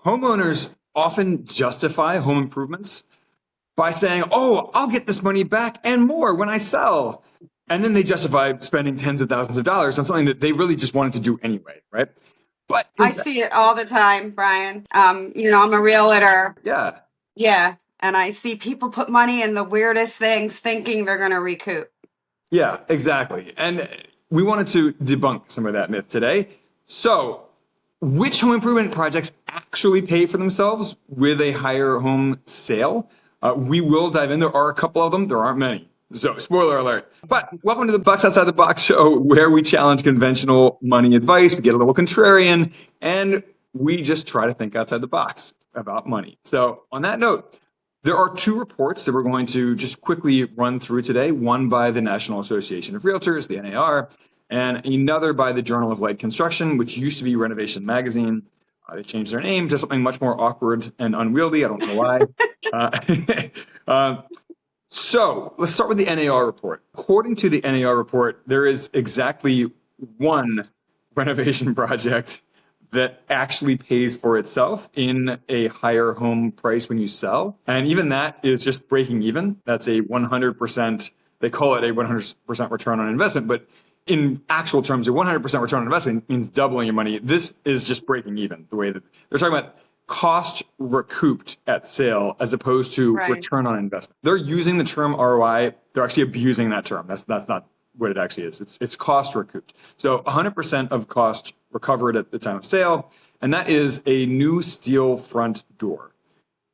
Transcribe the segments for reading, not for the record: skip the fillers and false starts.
Homeowners often justify home improvements by saying, oh, I'll get this money back and more when I sell. And then they justify spending tens of thousands of dollars on something that they really just wanted to do anyway, right? But I see it all the time, Brian. I'm a realtor. yeah, Yeah. And I see people put money in the weirdest things thinking they're going to recoup. yeah, exactly. And we wanted to debunk some of that myth today. So, which home improvement projects actually pay for themselves with a higher home sale? We will dive in. There are a couple of them. There aren't many. So, spoiler alert. But welcome to the Bucks Outside the Box show, where we challenge conventional money advice. We get a little contrarian, and we just try to think outside the box about money. So, on that note, there are two reports that we're going to just quickly run through today. One by the National Association of Realtors, the NAR, and another by the Journal of Light Construction, which used to be Renovation magazine. They changed their name to something much more awkward and unwieldy. I don't know why. So let's start with the NAR report. According to the NAR report, there is exactly one renovation project that actually pays for itself in a higher home price when you sell. And even that is just breaking even. That's a 100%, they call it a 100% return on investment, but in actual terms, a 100% return on investment means doubling your money. This is just breaking even, the way that they're talking about cost recouped at sale as opposed to return on investment. They're using the term ROI. They're actually abusing that term. That's not what it actually is. It's cost recouped. So 100% of cost recovered at the time of sale. And that is a new steel front door,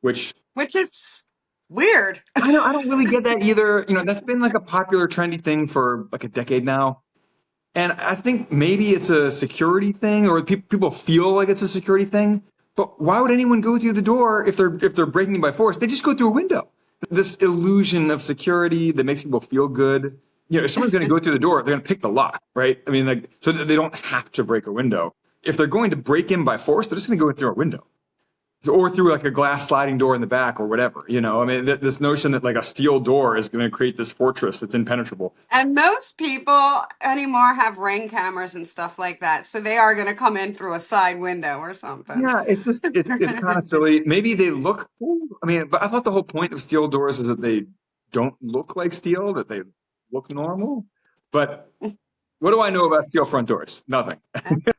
which is weird. I don't really get that either. That's been like a popular trendy thing for like a decade now. And I think maybe it's a security thing, or people feel like it's a security thing. But why would anyone go through the door if they're breaking it by force? They just go through a window. This illusion of security that makes people feel good. If someone's going to go through the door, they're going to pick the lock, right? I mean, so that they don't have to break a window. If they're going to break in by force, they're just going to go through a window. Or through like a glass sliding door in the back or whatever, I mean, this notion that like a steel door is going to create this fortress that's impenetrable. And most people anymore have Ring cameras and stuff like that. So they are going to come in through a side window or something. Yeah, it's kind of silly. Maybe they look cool. I mean, but I thought the whole point of steel doors is that they don't look like steel, that they look normal. But what do I know about steel front doors? Nothing.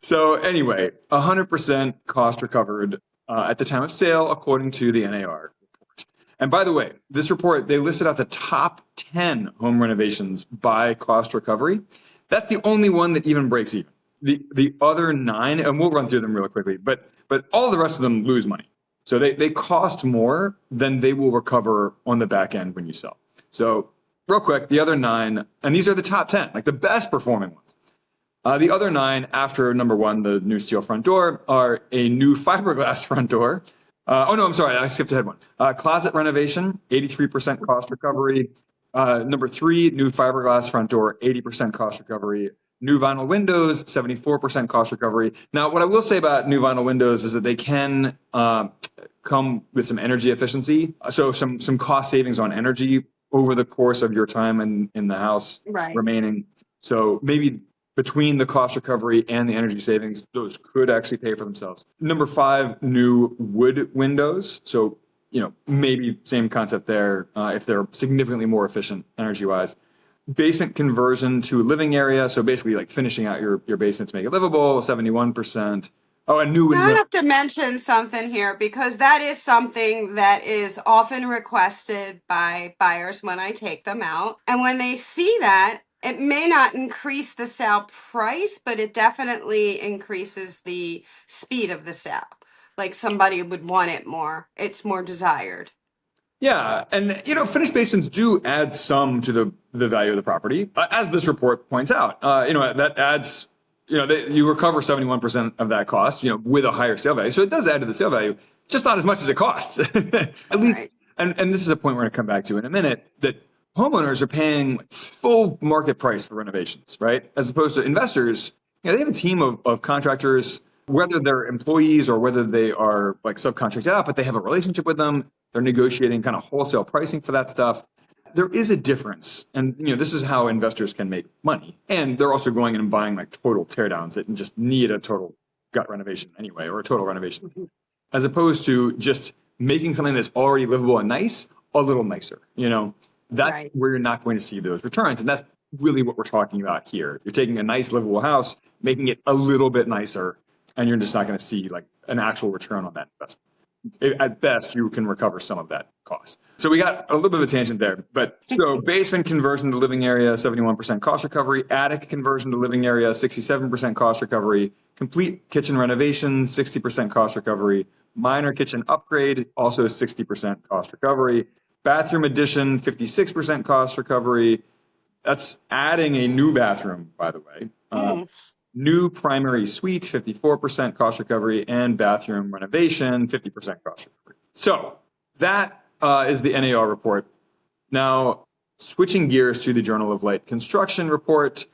So anyway, 100% cost recovered at the time of sale, according to the NAR report. And by the way, this report, they listed out the top 10 home renovations by cost recovery. That's the only one that even breaks even. The other 9, and we'll run through them real quickly, but all the rest of them lose money. So they cost more than they will recover on the back end when you sell. So real quick, the other 9, and these are the top 10, like the best performing ones. The other 9 after number 1, the new steel front door, are a new fiberglass front door. I'm sorry, I skipped ahead one. Closet renovation, 83% cost recovery. Number 3, new fiberglass front door, 80% cost recovery. New vinyl windows, 74% cost recovery. Now, what I will say about new vinyl windows is that they can come with some energy efficiency. So some cost savings on energy over the course of your time in the house remaining. So maybe between the cost recovery and the energy savings, those could actually pay for themselves. Number 5, new wood windows. So, maybe same concept there if they're significantly more efficient energy-wise. Basement conversion to a living area. So basically like finishing out your basement to make it livable, 71%. Oh, and new window. I have to mention something here because that is something that is often requested by buyers when I take them out. And when they see that, it may not increase the sale price, but it definitely increases the speed of the sale. Like somebody would want it more. It's more desired. Yeah, and finished basements do add some to the value of the property, as this report points out. That adds, you recover 71% of that cost, with a higher sale value. So it does add to the sale value, just not as much as it costs. At least, and this is a point we're going to come back to in a minute, that homeowners are paying full market price for renovations, right? As opposed to investors, they have a team of contractors, whether they're employees or whether they are like subcontracted out, but they have a relationship with them. They're negotiating kind of wholesale pricing for that stuff. There is a difference. And, this is how investors can make money. And they're also going in and buying like total teardowns that just need a total gut renovation anyway, or a total renovation. as opposed to just making something that's already livable and nice a little nicer. That's Right. where you're not going to see those returns. And that's really what we're talking about here. You're taking a nice livable house, making it a little bit nicer, and you're just not going to see like an actual return on that investment. At best, you can recover some of that cost. So we got a little bit of a tangent there. But so basement conversion to living area, 71% cost recovery. Attic conversion to living area, 67% cost recovery. Complete kitchen renovation, 60% cost recovery. Minor kitchen upgrade, also 60% cost recovery. Bathroom addition, 56% cost recovery. That's adding a new bathroom, by the way. New primary suite, 54% cost recovery, and bathroom renovation, 50% cost recovery. So that is the NAR report. Now, switching gears to the Journal of Light Construction report,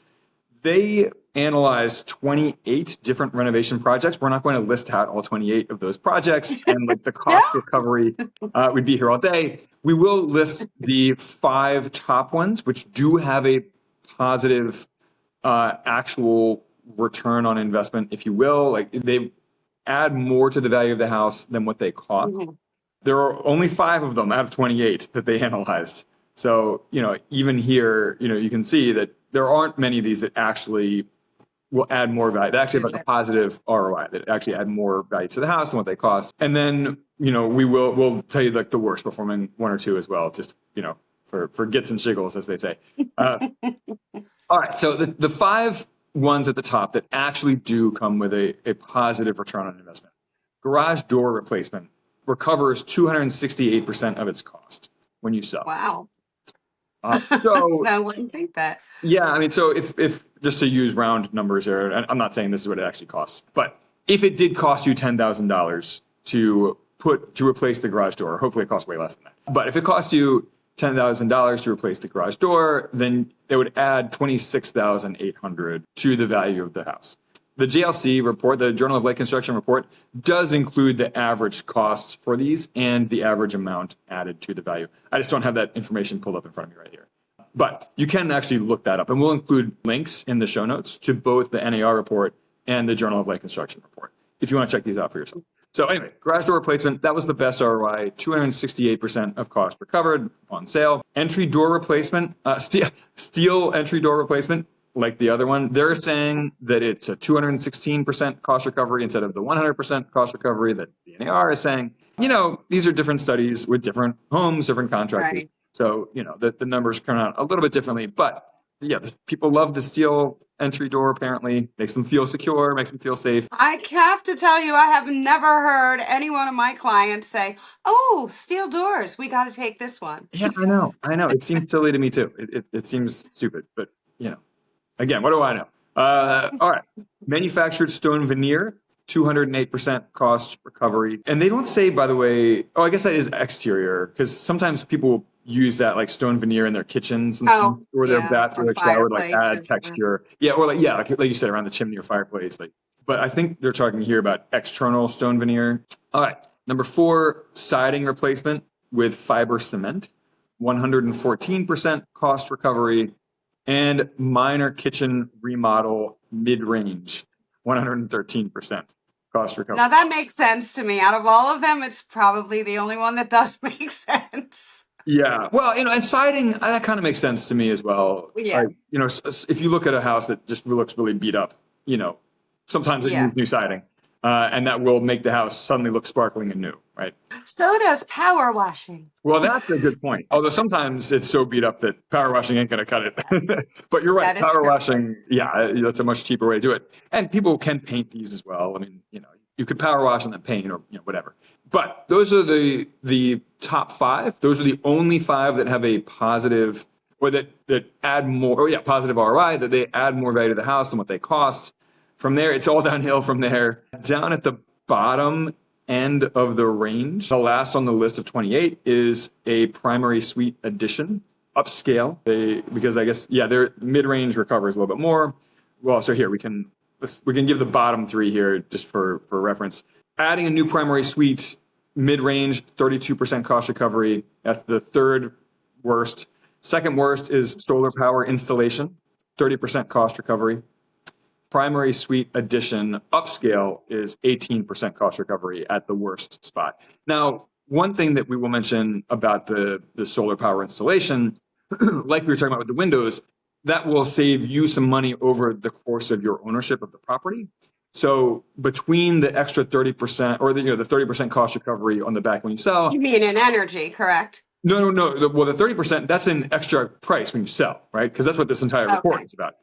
they analyzed 28 different renovation projects. We're not going to list out all 28 of those projects and like the cost recovery. We'd be here all day. We will list the 5 top ones, which do have a positive actual return on investment, if you will. Like they add more to the value of the house than what they cost. There are only 5 of them out of 28 that they analyzed. So, even here, you can see that there aren't many of these that actually will add more value. They actually have like a positive ROI that actually add more value to the house than what they cost. And then, we'll tell you like the worst performing 1 or 2 as well, just, for gits and shiggles, as they say. All right. So the 5 ones at the top that actually do come with a positive return on investment. Garage door replacement recovers 268% of its cost when you sell. Wow. So I wouldn't think that. Yeah, I mean, so if just to use round numbers here, and I'm not saying this is what it actually costs, but if it did cost you $10,000 to replace the garage door, hopefully it costs way less than that. But if it cost you $10,000 to replace the garage door, then it would add $26,800 to the value of the house. The JLC report, the Journal of Light Construction report, does include the average cost for these and the average amount added to the value. I just don't have that information pulled up in front of me right here. But you can actually look that up, and we'll include links in the show notes to both the NAR report and the Journal of Light Construction report if you want to check these out for yourself. So anyway, garage door replacement, that was the best ROI, 268% of cost recovered on sale. Entry door replacement, steel entry door replacement, like the other one, they're saying that it's a 216% cost recovery instead of the 100% cost recovery that the NAR is saying. These are different studies with different homes, different contractors. Right. So, the numbers come out a little bit differently. But yeah, people love the steel entry door, apparently. Makes them feel secure, makes them feel safe. I have to tell you, I have never heard any one of my clients say, "Oh, steel doors, we got to take this one." Yeah, I know. It seems silly to me too. It seems stupid, but again, what do I know? All right. Manufactured stone veneer, 208% cost recovery. And they don't say, by the way, I guess that is exterior, because sometimes people use that like stone veneer in their kitchens and or their bathroom or shower, like add texture. Yeah, or like you said, around the chimney or fireplace. But I think they're talking here about external stone veneer. All right. Number 4, siding replacement with fiber cement, 114% cost recovery. And minor kitchen remodel mid-range, 113% cost recovery. Now that makes sense to me. Out of all of them, it's probably the only one that does make sense. Yeah. Well, and siding, that kind of makes sense to me as well. Yeah. If you look at a house that just looks really beat up, sometimes it needs new siding. And that will make the house suddenly look sparkling and new, right? So does power washing. Well, that's a good point. Although sometimes it's so beat up that power washing ain't going to cut it. But you're right. Power washing, that's a much cheaper way to do it. And people can paint these as well. I mean, you could power wash and then paint or whatever. But those are the top 5. Those are the only 5 that have a positive or that add more, positive ROI, that they add more value to the house than what they cost. From there, it's all downhill from there. Down at the bottom end of the range, the last on the list of 28 is a primary suite addition, upscale. Because I guess, their mid-range recovers a little bit more. Well, so here we can give the bottom 3 here just for reference. Adding a new primary suite, mid-range, 32% cost recovery. That's the 3rd worst. 2nd worst is solar power installation, 30% cost recovery. primary suite addition upscale is 18% cost recovery at the worst spot. Now, one thing that we will mention about the solar power installation, like we were talking about with the windows, that will save you some money over the course of your ownership of the property. So between the extra 30% or the 30% cost recovery on the back when you sell. You mean in energy, correct? No. Well, the 30%, that's an extra price when you sell, right? Because that's what this entire report is about.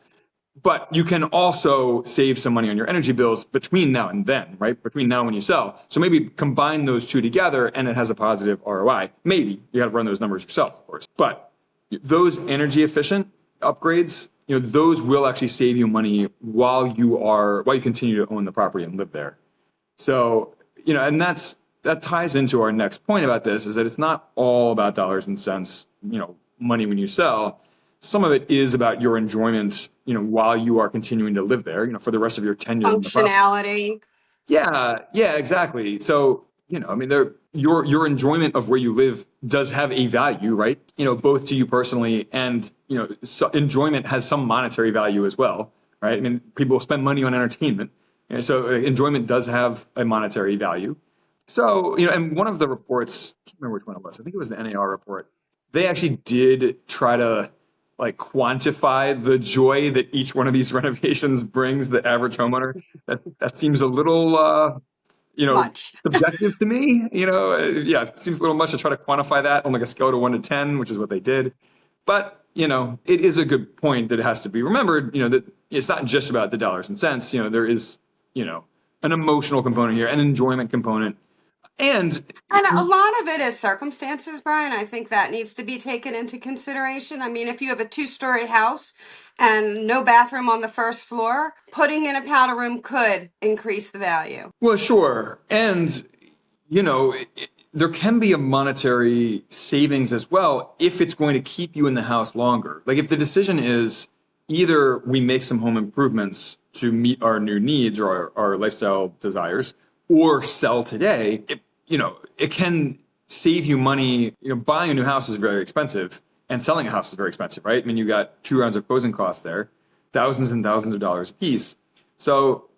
But you can also save some money on your energy bills between now and then, right? Between now and when you sell. So maybe combine those two together and it has a positive ROI. Maybe you got to run those numbers yourself, of course. But those energy efficient upgrades, those will actually save you money while you continue to own the property and live there. So, and that ties into our next point about this, is that it's not all about dollars and cents, money when you sell. Some of it is about your enjoyment, while you are continuing to live there, for the rest of your tenure. Functionality. Yeah, exactly. So, your enjoyment of where you live does have a value, right? Both to you personally and, so enjoyment has some monetary value as well, right? I mean, people spend money on entertainment. And so enjoyment does have a monetary value. So, and one of the reports, I can't remember which one it was. I think it was the NAR report. They actually did try to quantify the joy that each one of these renovations brings the average homeowner. That seems a little, much. subjective to me. It seems a little much to try to quantify that on a scale of 1 to 10, which is what they did. But, it is a good point that it has to be remembered, that it's not just about the dollars and cents. There is, an emotional component here, an enjoyment component. And a lot of it is circumstances, Brian. I think that needs to be taken into consideration. I mean, if you have a 2-story house and no bathroom on the first floor, putting in a powder room could increase the value. Well, sure. And, there can be a monetary savings as well if it's going to keep you in the house longer. If the decision is either we make some home improvements to meet our new needs or our lifestyle desires, or sell today, it can save you money. Buying a new house is very expensive and selling a house is very expensive, right? I mean, you got 2 rounds of closing costs there, thousands and thousands of dollars a piece. So,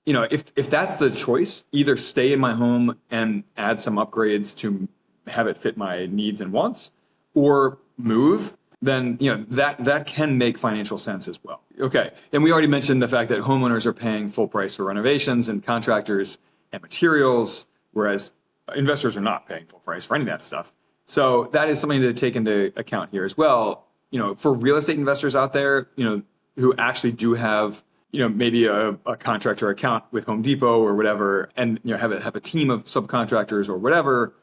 if that's the choice, either stay in my home and add some upgrades to have it fit my needs and wants, or move, then, that can make financial sense as well. Okay. And we already mentioned the fact that homeowners are paying full price for renovations and contractors and materials, whereas investors are not paying full price for any of that stuff. So that is something to take into account here as well. For real estate investors out there, who actually do have, maybe a contractor account with Home Depot or whatever, and have a team of subcontractors or whatever,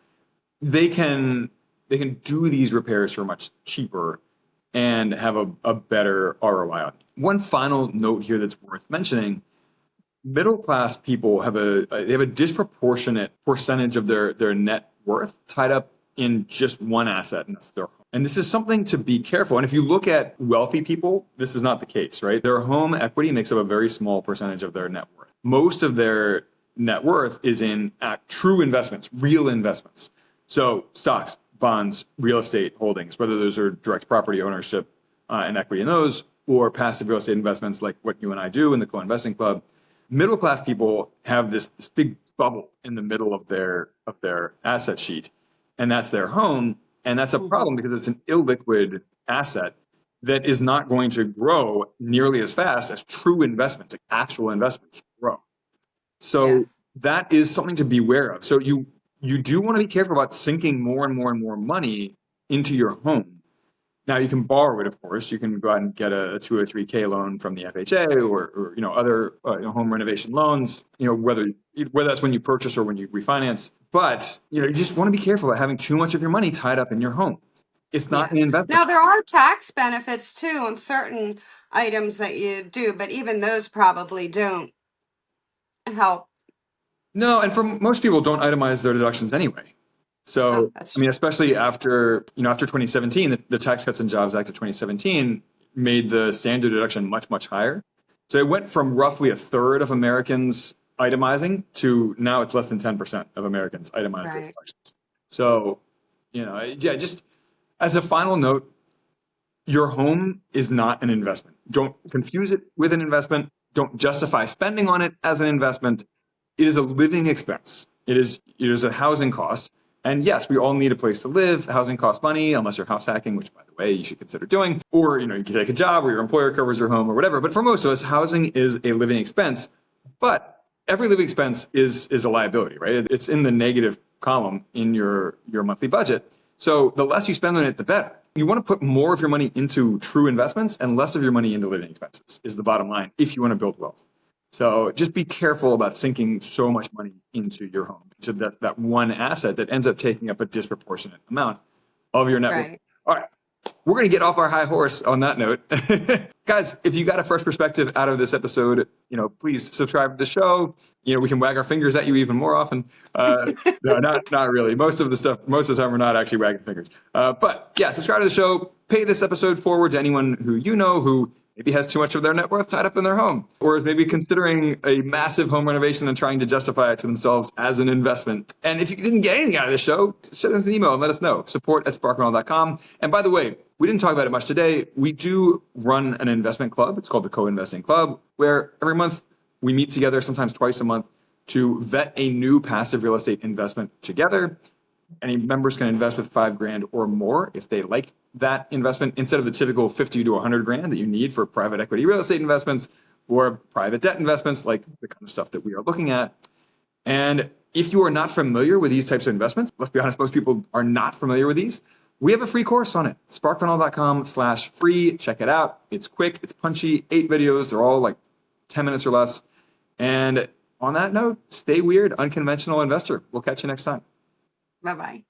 they can do these repairs for much cheaper and have a better ROI. One final note here that's worth mentioning: middle class people have a disproportionate percentage of their net worth tied up in just one asset, and that's their home. And this is something to be careful. And if you look at wealthy people, this is not the case, right? Their home equity makes up a very small percentage of their net worth. Most of their net worth is in true investments, real investments. So stocks, bonds, real estate holdings, whether those are direct property ownership and equity in those, or passive real estate investments like what you and I do in the Co-Investing Club. Middle class people have this big bubble in the middle of their asset sheet, and that's their home. And that's a problem because it's an illiquid asset that is not going to grow nearly as fast as true investments, like actual investments, grow. So that is something to be aware of. So you do want to be careful about sinking more and more and more money into your home. Now, you can borrow it, of course. You can go out and get a 2 or 3K loan from the FHA or other home renovation loans, whether that's when you purchase or when you refinance. But, you just want to be careful about having too much of your money tied up in your home. It's not an investment. Now, there are tax benefits, too, on certain items that you do, but even those probably don't help. No, and for most people, don't itemize their deductions anyway. So, especially after 2017, the Tax Cuts and Jobs Act of 2017 made the standard deduction much, much higher. So it went from roughly a third of Americans itemizing to now it's less than 10% of Americans itemize their deductions. So, just as a final note, your home is not an investment. Don't confuse it with an investment. don't justify spending on it as an investment. It is a living expense. It is a housing cost. And yes, we all need a place to live. Housing costs money, unless you're house hacking, which, by the way, you should consider doing. Or, you can take a job where your employer covers your home or whatever. But for most of us, housing is a living expense. But every living expense is a liability, right? It's in the negative column in your monthly budget. So the less you spend on it, the better. You want to put more of your money into true investments and less of your money into living expenses is the bottom line if you want to build wealth. So just be careful about sinking so much money into your home, to that one asset that ends up taking up a disproportionate amount of your net worth. Right. All right. We're going to get off our high horse on that note. Guys, if you of fresh perspective out of this episode, please subscribe to the show. We can wag our fingers at you even more often. No, not really. Most of the time we're not actually wagging fingers. But yeah, subscribe to the show. Pay this episode forward to anyone who who maybe has too much of their net worth tied up in their home, or is maybe considering a massive home renovation and trying to justify it to themselves as an investment. And if you didn't get anything out of this show, send us an email and let us know. support@sparkandall.com. And by the way, we didn't talk about it much today. We do run an investment club. It's called the Co-Investing Club, where every month we meet together, sometimes twice a month, to vet a new passive real estate investment together. Any members can invest with $5,000 or more if they like that investment, instead of the typical 50 to 100 grand that you need for private equity real estate investments or private debt investments, like the kind of stuff that we are looking at. And if you are not familiar with these types of investments, let's be honest, most people are not familiar with these. We have a free course on it, sparkandall.com/free. Check it out. It's quick, it's punchy, 8 videos. They're all like 10 minutes or less. And on that note, stay weird, unconventional investor. We'll catch you next time. Bye-bye.